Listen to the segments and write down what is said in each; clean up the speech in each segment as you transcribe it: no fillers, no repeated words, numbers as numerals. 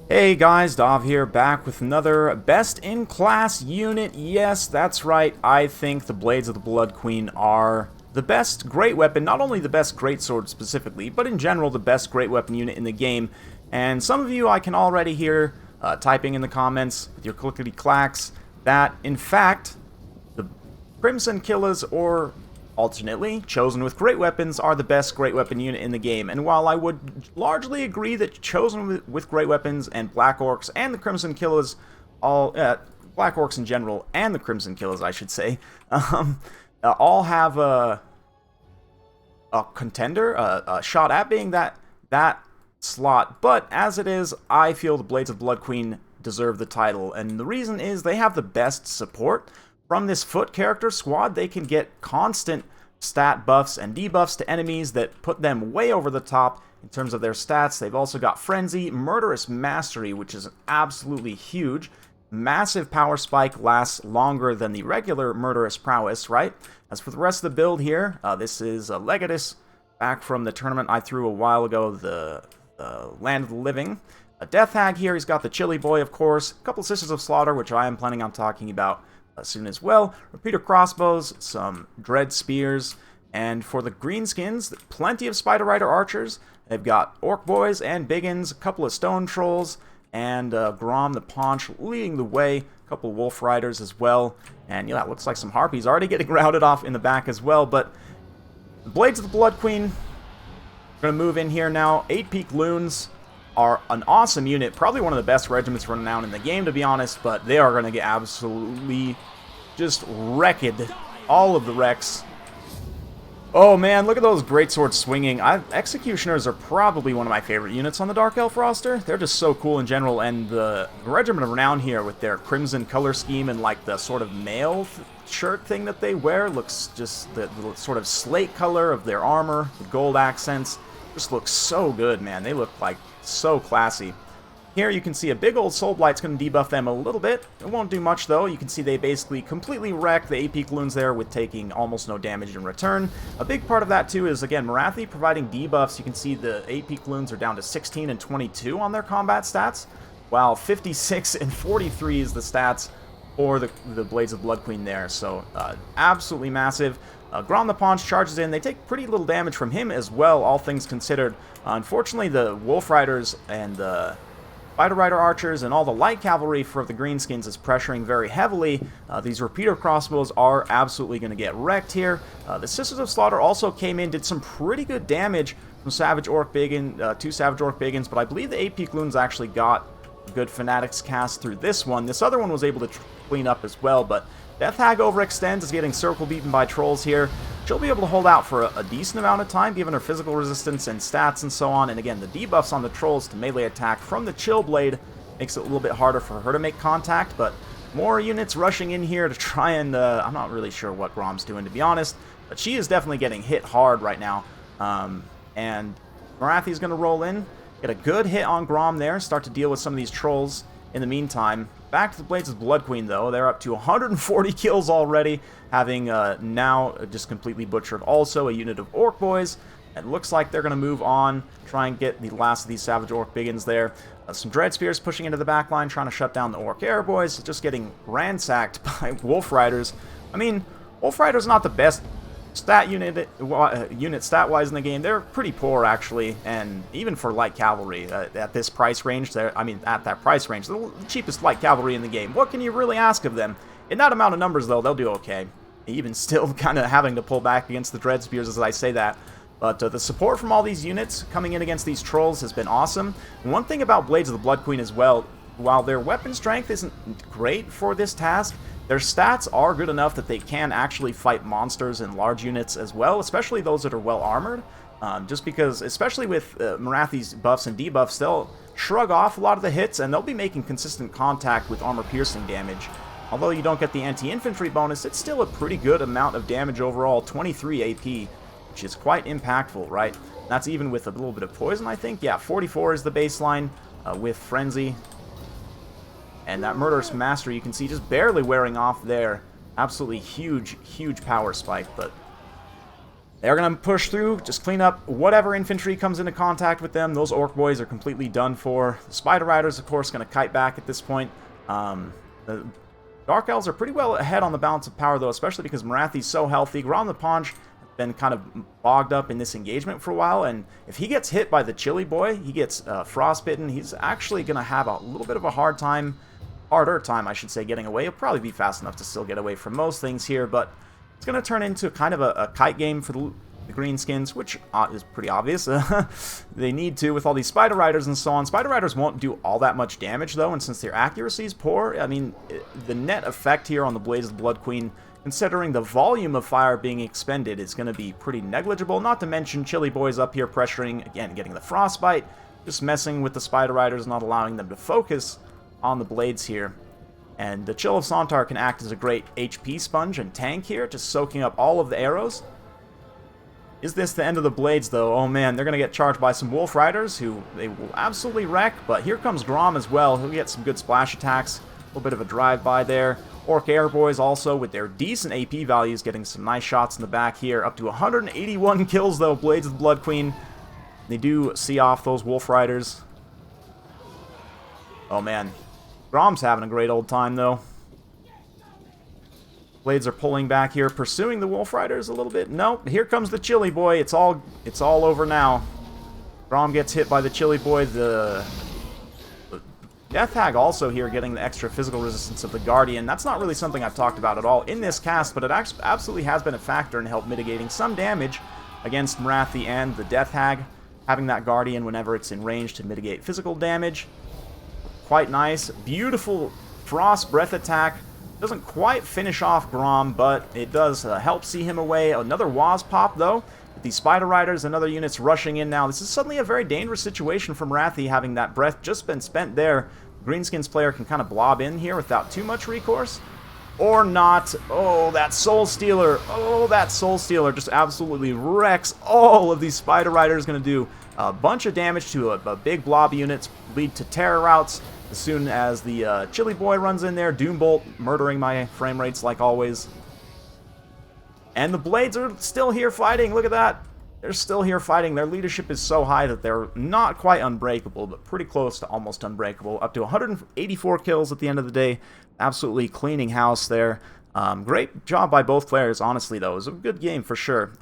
Hey guys, Dov here, back with another best-in-class unit. Yes, that's right, I think the Blades of the Blood Queen are the best great weapon, not only the best greatsword specifically, but in general the best great weapon unit in the game. And some of you I can already hear typing in the comments with your clickety-clacks that, in fact, the Crimson Killers, or alternately, Chosen with Great Weapons, are the best Great Weapon unit in the game. And while I would largely agree that Chosen with Great Weapons and Black Orcs and the Crimson Killers, Black Orcs in general, and the Crimson Killers, I should say, all have a contender, a shot at being that slot. But as it is, I feel the Blades of Blood Queen deserve the title. And the reason is they have the best support. From this foot character squad, they can get constant stat buffs and debuffs to enemies that put them way over the top in terms of their stats. They've also got Frenzy, Murderous Mastery, which is absolutely huge. Massive power spike lasts longer than the regular Murderous Prowess, right? As for the rest of the build here, this is Legatus, back from the tournament I threw a while ago, the Land of the Living. A Death Hag here, he's got the Chili Boy, of course, a couple Sisters of Slaughter, which I am planning on talking about soon as well. Repeater crossbows, some dread spears, and for the greenskins, plenty of Spider Rider archers. They've got Orc Boys and Biggins, a couple of Stone Trolls, and Grom the Paunch leading the way. A couple of Wolf Riders as well. And yeah, it looks like some Harpies already getting routed off in the back as well. But the Blades of the Blood Queen, going to move in here now. 8-Peak Loons are an awesome unit, probably one of the best regiments renowned in the game, to be honest, but they are going to get absolutely just wrecked. All of the wrecks. Oh man, look at those greatswords swinging. Executioners are probably one of my favorite units on the Dark Elf roster. They're just so cool in general, and the Regiment of Renown here with their crimson color scheme and like the sort of mail shirt thing that they wear looks just the sort of slate color of their armor, the gold accents, just looks so good, man. They look like so classy. Here you can see a big old Soul Blight's going to debuff them a little bit. It won't do much though. You can see they basically completely wreck the AP Loons there with taking almost no damage in return. A big part of that too is, again, Morathi providing debuffs. You can see the AP Loons are down to 16 and 22 on their combat stats, while 56 and 43 is the stats for the Blades of Blood Queen there. So absolutely massive. Grom the Paunch charges in. They take pretty little damage from him as well, all things considered. Unfortunately, the Wolf Riders and the Spider Rider archers and all the light cavalry for the greenskins is pressuring very heavily. These repeater crossbows are absolutely going to get wrecked here. The Sisters of Slaughter also came in, did some pretty good damage from Savage Orc Biggin, two Savage Orc Biggins, but I believe the 8-Peak Loons actually got a good Fanatics cast through this one. This other one was able to clean up as well, but Death Hag overextends, is getting circle beaten by trolls here. She'll be able to hold out for a decent amount of time, given her physical resistance and stats and so on. And again, the debuffs on the trolls to melee attack from the Chill Blade makes it a little bit harder for her to make contact, but more units rushing in here to try and, I'm not really sure what Grom's doing, to be honest, but she is definitely getting hit hard right now. And Morathi's going to roll in, get a good hit on Grom there, start to deal with some of these trolls in the meantime. Back to the Blades of Blood Queen, though. They're up to 140 kills already, having now just completely butchered also a unit of Orc Boys. It looks like they're going to move on, try and get the last of these Savage Orc Biggins there. Some Dread Spears pushing into the back line, trying to shut down the Orc Air Boys, just getting ransacked by Wolf Riders. I mean, Wolf Riders not the best unit stat-wise in the game. They're pretty poor, actually, and even for light cavalry at this price range, at that price range, the cheapest light cavalry in the game. What can you really ask of them? In that amount of numbers, though, they'll do okay. Even still kind of having to pull back against the Dread Spears as I say that. But the support from all these units coming in against these trolls has been awesome. And one thing about Blades of the Blood Queen as well, while their weapon strength isn't great for this task, their stats are good enough that they can actually fight monsters in large units as well, especially those that are well armored. Just because, especially with Morathi's buffs and debuffs, they'll shrug off a lot of the hits and they'll be making consistent contact with armor-piercing damage. Although you don't get the anti-infantry bonus, it's still a pretty good amount of damage overall, 23 AP, which is quite impactful, right? That's even with a little bit of poison, I think. Yeah, 44 is the baseline with Frenzy. And that Murderous Mastery, you can see just barely wearing off there. Absolutely huge, huge power spike, but They're going to push through, just clean up whatever infantry comes into contact with them. Those Orc boys are completely done for. The Spider Riders, of course, going to kite back at this point. The Dark Elves are pretty well ahead on the balance of power, though, especially because Marathi's so healthy. Grom the Paunch has been kind of bogged up in this engagement for a while, and if he gets hit by the Chili Boy, he gets frostbitten, he's actually going to have a little bit of a harder time, I should say, getting away. He'll probably be fast enough to still get away from most things here, but it's going to turn into kind of a kite game for the Greenskins, which is pretty obvious. They need to with all these Spider Riders and so on. Spider Riders won't do all that much damage, though, and since their accuracy is poor, I mean, the net effect here on the Blades of the Blood Queen, considering the volume of fire being expended, is going to be pretty negligible, not to mention Chili Boy's up here pressuring, again, getting the Frostbite, just messing with the Spider Riders, not allowing them to focus on the Blades here. And the Chill of Sontar can act as a great HP sponge and tank here, just soaking up all of the arrows. Is this the end of the Blades, though? Oh man, they're going to get charged by some Wolf Riders, who they will absolutely wreck, but here comes Grom as well. He'll get some good splash attacks, a little bit of a drive-by there. Orc Air Boys also, with their decent AP values, getting some nice shots in the back here. Up to 181 kills, though, Blades of the Blood Queen. They do see off those Wolf Riders. Oh man, Grom's having a great old time, though. Blades are pulling back here, pursuing the Wolf Riders a little bit. Nope, here comes the Chili Boy. It's all over now. Grom gets hit by the Chili Boy. The Death Hag also here getting the extra physical resistance of the Guardian. That's not really something I've talked about at all in this cast, but it absolutely has been a factor in help mitigating some damage against Marathi and the Death Hag. Having that Guardian whenever it's in range to mitigate physical damage. Quite nice. Beautiful Frost Breath attack. Doesn't quite finish off Grom, but it does help see him away. Another Wasp pop, though, with these Spider Riders and other units rushing in now. This is suddenly a very dangerous situation for Marathi, having that breath just been spent there. Greenskins player can kind of blob in here without too much recourse. Or not. Oh, that Soul Stealer. Oh, that Soul Stealer just absolutely wrecks all of these Spider Riders. Going to do a bunch of damage to a big blob units, lead to terror routes. As soon as the Chili Boy runs in there, Doombolt murdering my frame rates like always. And the Blades are still here fighting. Look at that. They're still here fighting. Their leadership is so high that they're not quite unbreakable, but pretty close to almost unbreakable. Up to 184 kills at the end of the day. Absolutely cleaning house there. Great job by both players, honestly, though. It was a good game for sure.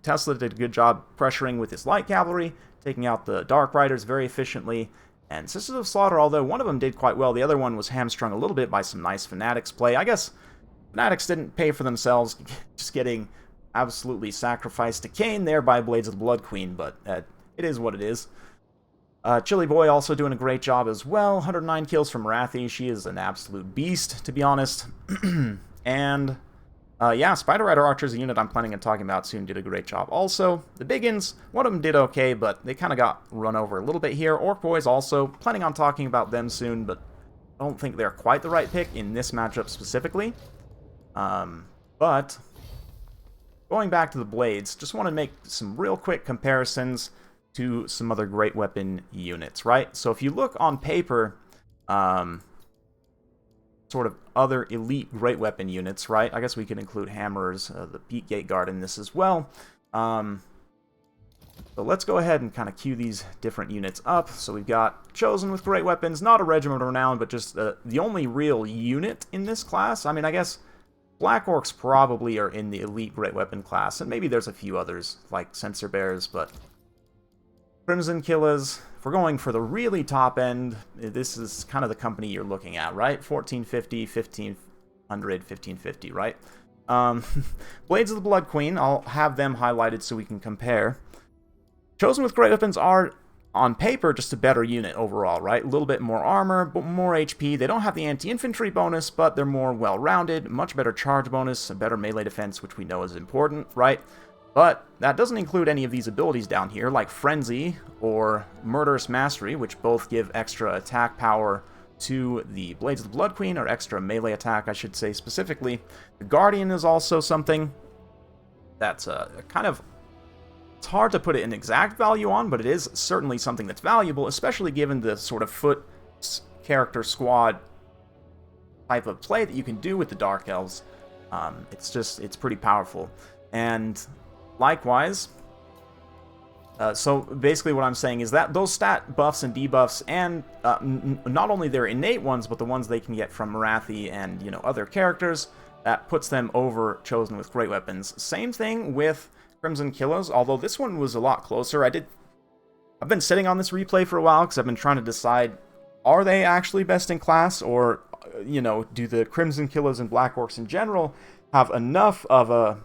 Tesla did a good job pressuring with his light cavalry, taking out the Dark Riders very efficiently. And Sisters of Slaughter, although one of them did quite well, the other one was hamstrung a little bit by some nice Fanatics play. I guess Fanatics didn't pay for themselves, just getting absolutely sacrificed to Cain there by Blades of the Blood Queen, but it is what it is. Chili Boy also doing a great job as well. 109 kills from Marathi. She is an absolute beast, to be honest. And yeah, Spider Rider Archers, a unit I'm planning on talking about soon, did a great job. Also, the Biggins, one of them did okay, but they kind of got run over a little bit here. Orc Boys also, planning on talking about them soon, but I don't think they're quite the right pick in this matchup specifically. But going back to the Blades, just want to make some real quick comparisons to some other great weapon units, right? So if you look on paper, sort of other elite great weapon units, right? I guess we could include Hammers, the Peak Gate Guard in this as well. So let's go ahead and kind of queue these different units up. So we've got Chosen with great weapons, not a Regiment of Renown, but just the only real unit in this class. I mean, I guess Black Orcs probably are in the elite great weapon class, and maybe there's a few others, like Censor Bears, but Crimson Killers, if we're going for the really top end, this is kind of the company you're looking at, right? 1450, 1500, 1550, right? Blades of the Blood Queen, I'll have them highlighted so we can compare. Chosen with great weapons are, on paper, just a better unit overall, right? A little bit more armor, but more HP. They don't have the anti-infantry bonus, but they're more well-rounded, much better charge bonus, a better melee defense, which we know is important, right? But that doesn't include any of these abilities down here, like Frenzy or Murderous Mastery, which both give extra attack power to the Blades of the Blood Queen, or extra melee attack, I should say specifically. The Guardian is also something that's kind of... It's hard to put an exact value on, but it is certainly something that's valuable, especially given the sort of foot character squad type of play that you can do with the Dark Elves. It's pretty powerful. And likewise, so basically what I'm saying is that those stat buffs and debuffs, and not only their innate ones, but the ones they can get from Marathi and, you know, other characters, that puts them over Chosen with great weapons. Same thing with Crimson Killers, although this one was a lot closer. I've been sitting on this replay for a while because I've been trying to decide, are they actually best in class, or, you know, do the Crimson Killers and Black Orcs in general have enough of a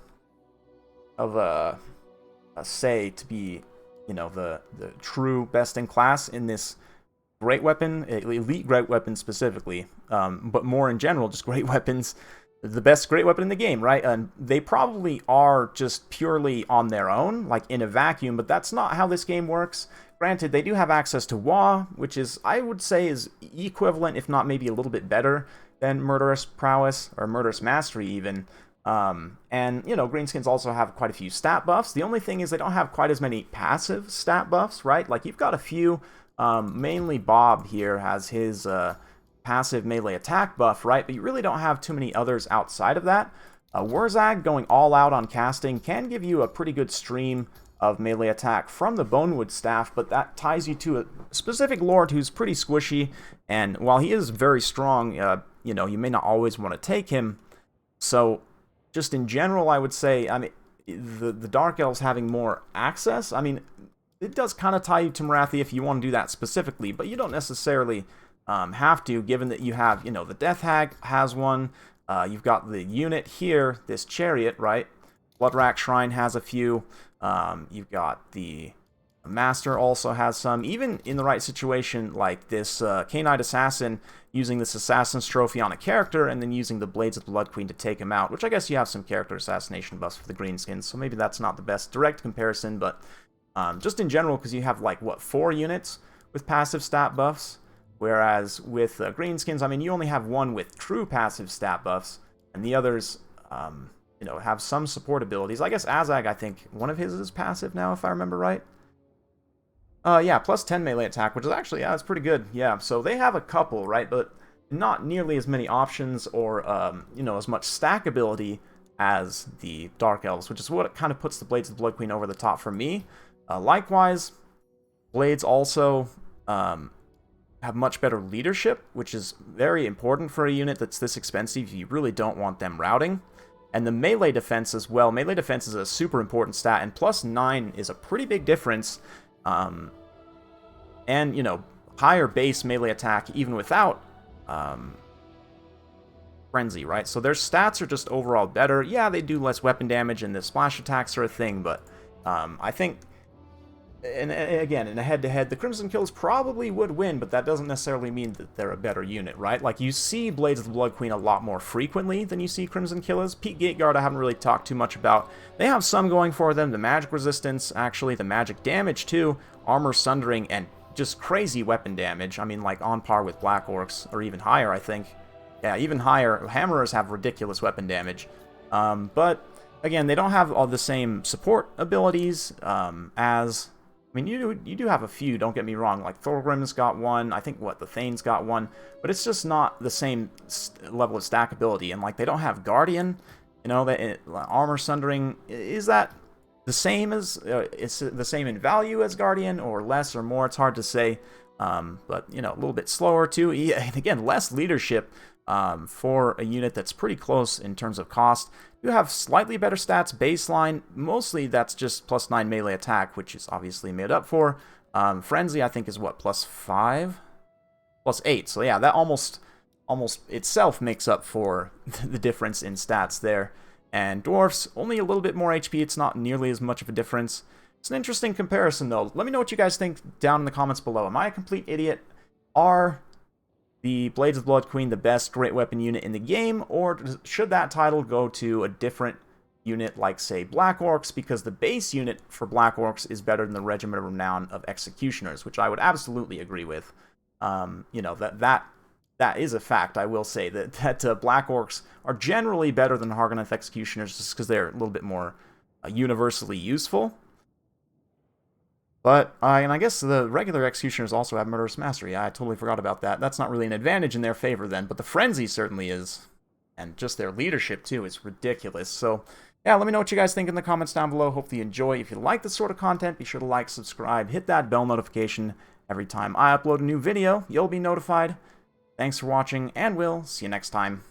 say to be, you know, the true best in class in this great weapon, elite great weapon specifically, but more in general, just great weapons, the best great weapon in the game, right? And they probably are just purely on their own, like in a vacuum, but that's not how this game works. Granted, they do have access to WA, which is, I would say, is equivalent, if not maybe a little bit better than Murderous Prowess, or Murderous Mastery even. And, you know, Greenskins also have quite a few stat buffs. The only thing is they don't have quite as many passive stat buffs, right? Like, you've got a few, mainly Bob here has his passive melee attack buff, right? But you really don't have too many others outside of that. Wurzag going all out on casting can give you a pretty good stream of melee attack from the Bonewood staff, but that ties you to a specific lord who's pretty squishy, and while he is very strong, you know, you may not always want to take him. So just in general, I would say, I mean, the Dark Elves having more access, I mean, it does kind of tie you to Marathi if you want to do that specifically, but you don't necessarily have to, given that you have, you know, the Death Hag has one, you've got the unit here, this Chariot, right? Bloodrack Shrine has a few, you've got the Master also has some, even in the right situation, like this Canine Assassin, using this Assassin's Trophy on a character, and then using the Blades of the Blood Queen to take him out, which I guess you have some character assassination buffs for the Greenskins, so maybe that's not the best direct comparison, but just in general, because you have, like, what, 4 units with passive stat buffs, whereas with Greenskins, I mean, you only have one with true passive stat buffs, and the others, you know, have some support abilities. I guess Azag, I think, one of his is passive now, if I remember right. Yeah, plus 10 melee attack, which is actually, yeah, it's pretty good. Yeah, so they have a couple, right, but not nearly as many options or, you know, as much stack ability as the Dark Elves, which is what kind of puts the Blades of the Blood Queen over the top for me. Likewise, Blades also have much better leadership, which is very important for a unit that's this expensive. You really don't want them routing. And the melee defense as well. Melee defense is a super important stat, and plus 9 is a pretty big difference. And, you know, higher base melee attack even without Frenzy, right? So their stats are just overall better. Yeah, they do less weapon damage and the splash attacks are a thing, but I think, and again, in a head-to-head, the Crimson Kills probably would win, but that doesn't necessarily mean that they're a better unit, right? Like, you see Blades of the Blood Queen a lot more frequently than you see Crimson Killers. Pete Gateguard I haven't really talked too much about. They have some going for them, the magic resistance, actually, the magic damage too, armor sundering, and just crazy weapon damage. I mean, like, on par with Black Orcs, or even higher, I think. Yeah, even higher. Hammerers have ridiculous weapon damage. But, again, they don't have all the same support abilities as... I mean, you do have a few, don't get me wrong. Like, Thorgrim's got one, I think, what, the Thane's got one, but it's just not the same level of stackability. And, like, they don't have Guardian, you know, armor sundering, is that the same as, it's the same in value as Guardian, or less or more, it's hard to say, but, you know, a little bit slower too. And again, less leadership for a unit that's pretty close in terms of cost. You have slightly better stats baseline. Mostly that's just plus 9 melee attack, which is obviously made up for. Frenzy, I think, is what, plus 5? Plus 8. So yeah, that almost itself makes up for the difference in stats there. And Dwarfs, only a little bit more HP. It's not nearly as much of a difference. It's an interesting comparison, though. Let me know what you guys think down in the comments below. Am I a complete idiot? Are the Blades of the Blood Queen the best great weapon unit in the game, or should that title go to a different unit like, say, Black Orcs, because the base unit for Black Orcs is better than the Regiment of Renown of Executioners, which I would absolutely agree with. You know, that is a fact. I will say that Black Orcs are generally better than Hargoneth Executioners just because they're a little bit more universally useful. But, and I guess the regular Executioners also have Murderous Mastery. I totally forgot about that. That's not really an advantage in their favor then, but the Frenzy certainly is. And just their leadership, too, is ridiculous. So, Yeah, let me know what you guys think in the comments down below. Hopefully you enjoy. If you like this sort of content, be sure to like, subscribe, hit that bell notification. Every time I upload a new video, you'll be notified. Thanks for watching, and we'll see you next time.